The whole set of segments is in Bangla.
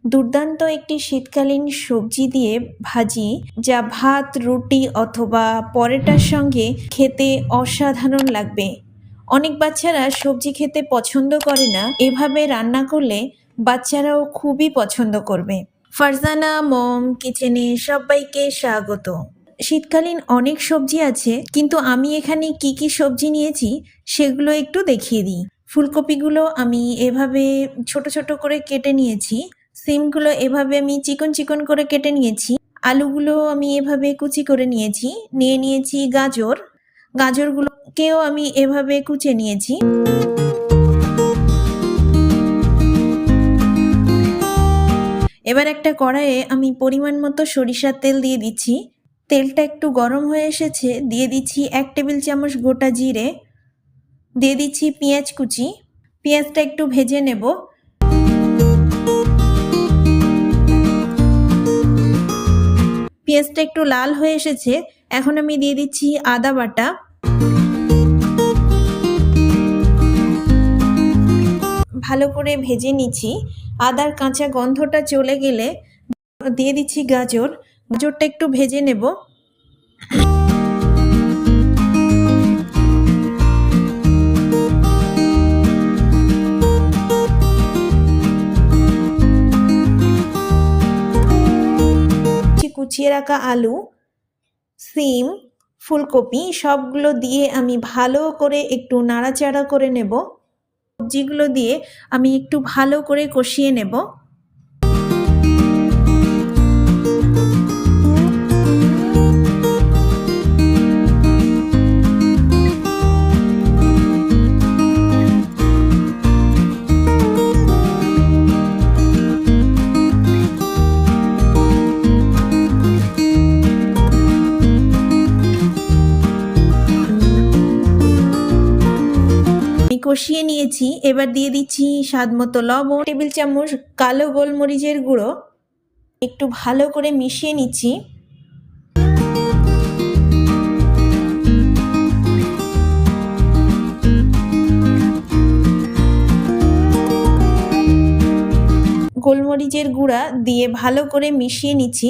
দুর্দান্ত একটি শীতকালীন সবজি দিয়ে ভাজি, যা ভাত, রুটি অথবা পরোটার সঙ্গে খেতে অসাধারণ লাগবে। অনেক বাচ্চারা সবজি খেতে পছন্দ করে না, এভাবে রান্না করলে বাচ্চারাও খুবই পছন্দ করবে। ফারজানা মম কিচেনে সবাইকে স্বাগত। শীতকালীন অনেক সবজি আছে, কিন্তু আমি এখানে কি কি সবজি নিয়েছি সেগুলো একটু দেখিয়ে দিই। ফুলকপিগুলো আমি এভাবে ছোট ছোট করে কেটে নিয়েছি। সিমগুলো এভাবে আমি চিকন চিকন করে কেটে নিয়েছি। আলুগুলো আমি এভাবে কুচি করে নিয়েছি। নিয়েছি গাজরগুলোকেও আমি এভাবে কুচে নিয়েছি। এবার একটা কড়াইয়ে আমি পরিমাণ মতো সরিষার তেল দিয়ে দিচ্ছি। তেলটা একটু গরম হয়ে এসেছে, দিয়ে দিচ্ছি 1 টেবিল চামচ গোটা জিরে, দিয়ে দিচ্ছি পেঁয়াজ কুচি। পেঁয়াজটা একটু ভেজে নেব। পেঁয়াজটা একটু লাল হয়ে এসেছে, এখন আমি দিয়ে দিচ্ছি আদা বাটা। ভালো করে ভেজে নিচ্ছি। আদার কাঁচা গন্ধটা চলে গেলে দিয়ে দিচ্ছি গাজরটা একটু ভেজে নেব। কুচিয়ে রাখা আলু, সিম, ফুলকপি সবগুলো দিয়ে আমি ভালো করে একটু নাড়াচাড়া করে নেব। সবজিগুলো দিয়ে আমি একটু ভালো করে কষিয়ে নেব। কষিয়ে নিয়েছি, এবার দিয়ে দিচ্ছি স্বাদ মতো লবণ, টেবিল চামচ কালো গোলমরিচের গুঁড়ো। একটু ভালো করে মিশিয়ে নিচ্ছি। গোলমরিচের গুঁড়া দিয়ে ভালো করে মিশিয়ে নিচ্ছি।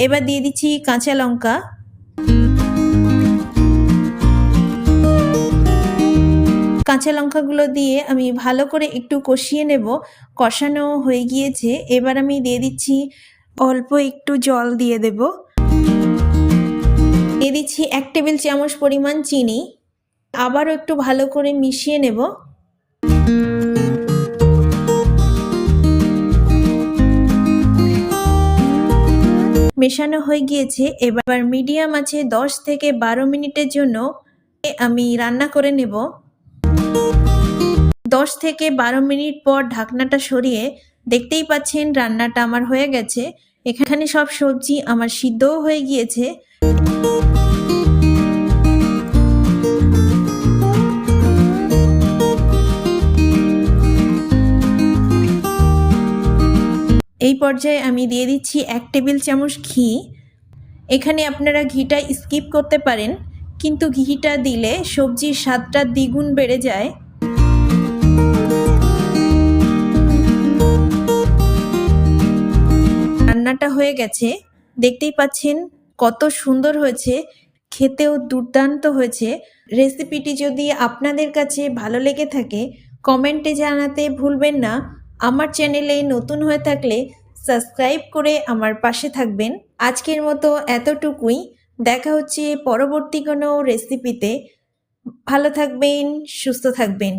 এবার দিয়ে দিচ্ছি কাঁচা লঙ্কা। কাঁচা লঙ্কাগুলো দিয়ে আমি ভালো করে একটু কষিয়ে নেব। কষানো হয়ে গিয়েছে, এবার আমি দিয়ে দিচ্ছি অল্প একটু জল দিয়ে দেব। দিয়ে দিচ্ছি 1 টেবিল চামচ পরিমাণ চিনি। আবারও একটু ভালো করে মিশিয়ে নেব। মেশানো হয়ে গিয়েছে, এবার মিডিয়াম আছে 10 থেকে 12 মিনিটের জন্য আমি রান্না করে নেব। 10 থেকে 12 মিনিট পর ঢাকনাটা সরিয়ে দেখতেই পাচ্ছেন রান্নাটা আমার হয়ে গেছে। এখানে সব সবজি আমার সিদ্ধও হয়ে গিয়েছে। এই পর্যায়ে আমি দিয়ে দিচ্ছি 1 টেবিল চামচ ঘি। এখানে আপনারা ঘিটা স্কিপ করতে পারেন, কিন্তু ঘিটা দিলে সবজির স্বাদটা দ্বিগুণ বেড়ে যায়। রান্নাটা হয়ে গেছে, দেখতেই পাচ্ছেন কত সুন্দর হয়েছে, খেতেও দুর্দান্ত হয়েছে। রেসিপিটি যদি আপনাদের কাছে ভালো লেগে থাকে কমেন্টে জানাতে ভুলবেন না। আমার চ্যানেলে নতুন হয়ে থাকলে সাবস্ক্রাইব করে আমার পাশে থাকবেন। আজকের মতো এতটুকুই, দেখা হচ্ছে পরবর্তী কোনো রেসিপিতে। ভালো থাকবেন, সুস্থ থাকবেন।